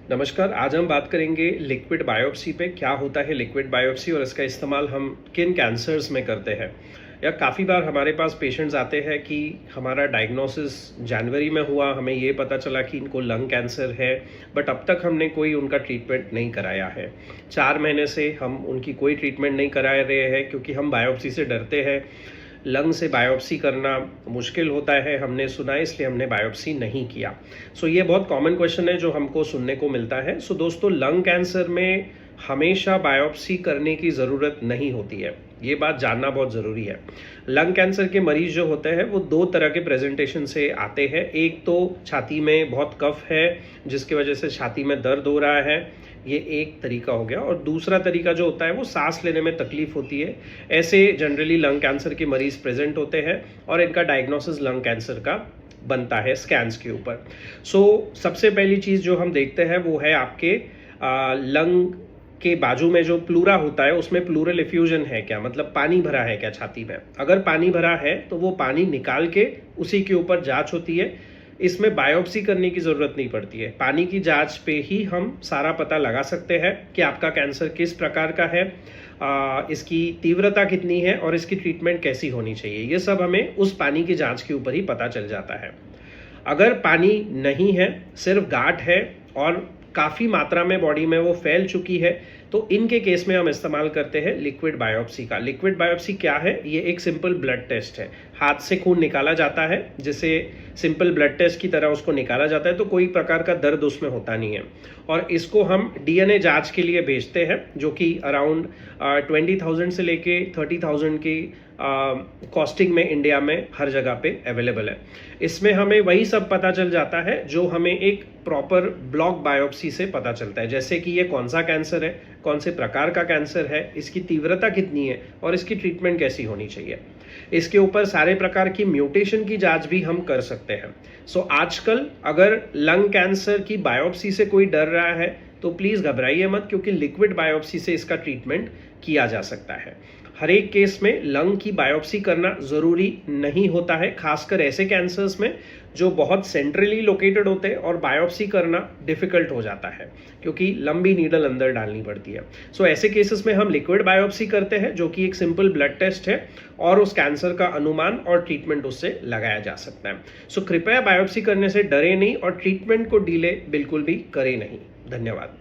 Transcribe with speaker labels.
Speaker 1: नमस्कार। आज हम बात करेंगे लिक्विड बायोप्सी पे। क्या होता है लिक्विड बायोप्सी और इसका इस्तेमाल हम किन कैंसर्स में करते हैं। या काफ़ी बार हमारे पास पेशेंट्स आते हैं कि हमारा डायग्नोसिस जनवरी में हुआ, हमें ये पता चला कि इनको लंग कैंसर है, बट अब तक हमने कोई उनका ट्रीटमेंट नहीं कराया है। 4 महीने से हम उनकी कोई ट्रीटमेंट नहीं करा रहे हैं क्योंकि हम बायोप्सी से डरते हैं। लंग से बायोप्सी करना मुश्किल होता है, हमने सुना है, इसलिए हमने बायोप्सी नहीं किया। ये बहुत कॉमन क्वेश्चन है जो हमको सुनने को मिलता है। दोस्तों, लंग कैंसर में हमेशा बायोप्सी करने की ज़रूरत नहीं होती है, ये बात जानना बहुत ज़रूरी है। लंग कैंसर के मरीज जो होते हैं वो 2 तरह के प्रेजेंटेशन से आते हैं। एक तो छाती में बहुत कफ है जिसकी वजह से छाती में दर्द हो रहा है, ये एक तरीका हो गया। और दूसरा तरीका जो होता है वो सांस लेने में तकलीफ होती है। ऐसे जनरली लंग कैंसर के मरीज प्रेजेंट होते हैं और इनका डायग्नोसिस लंग कैंसर का बनता है स्कैन्स के ऊपर। सबसे पहली चीज़ जो हम देखते हैं वो है आपके लंग के बाजू में जो प्लूरा होता है उसमें प्लूरल इफ्यूजन है क्या, मतलब पानी भरा है क्या छाती में। अगर पानी भरा है तो वो पानी निकाल के उसी के ऊपर जांच होती है। इसमें बायोप्सी करने की ज़रूरत नहीं पड़ती है। पानी की जांच पे ही हम सारा पता लगा सकते हैं कि आपका कैंसर किस प्रकार का है, इसकी तीव्रता कितनी है और इसकी ट्रीटमेंट कैसी होनी चाहिए। ये सब हमें उस पानी की जांच के ऊपर ही पता चल जाता है। अगर पानी नहीं है, सिर्फ गांठ है और काफ़ी मात्रा में बॉडी में वो फैल चुकी है, तो इनके केस में हम इस्तेमाल करते हैं लिक्विड बायोप्सी का। लिक्विड बायोप्सी क्या है? ये एक सिंपल ब्लड टेस्ट है। हाथ से खून निकाला जाता है, जिसे सिंपल ब्लड टेस्ट की तरह उसको निकाला जाता है, तो कोई प्रकार का दर्द उसमें होता नहीं है। और इसको हम डीएनए जांच के लिए भेजते हैं, जो कि अराउंड 20,000 से लेके 30,000 की कॉस्टिंग में इंडिया में हर जगह पे अवेलेबल है। इसमें हमें वही सब पता चल जाता है जो हमें एक प्रॉपर ब्लॉक बायोप्सी से पता चलता है, जैसे कि ये कौन सा कैंसर है, कौन से प्रकार का कैंसर है, इसकी तीव्रता कितनी है और इसकी ट्रीटमेंट कैसी होनी चाहिए। इसके ऊपर सारे प्रकार की म्यूटेशन की जांच भी हम कर सकते हैं। आजकल अगर लंग कैंसर की बायोप्सी से कोई डर रहा है तो प्लीज़ घबराइए मत, क्योंकि लिक्विड बायोप्सी से इसका ट्रीटमेंट किया जा सकता है। हर एक केस में लंग की बायोप्सी करना ज़रूरी नहीं होता है, खासकर ऐसे कैंसर्स में जो बहुत सेंट्रली लोकेटेड होते हैं और बायोप्सी करना डिफ़िकल्ट हो जाता है क्योंकि लंबी नीडल अंदर डालनी पड़ती है। ऐसे केसेस में हम लिक्विड बायोप्सी करते हैं, जो कि एक सिंपल ब्लड टेस्ट है और उस कैंसर का अनुमान और ट्रीटमेंट उससे लगाया जा सकता है। कृपया बायोप्सी करने से डरे नहीं और ट्रीटमेंट को डिले बिल्कुल भी करें नहीं। धन्यवाद।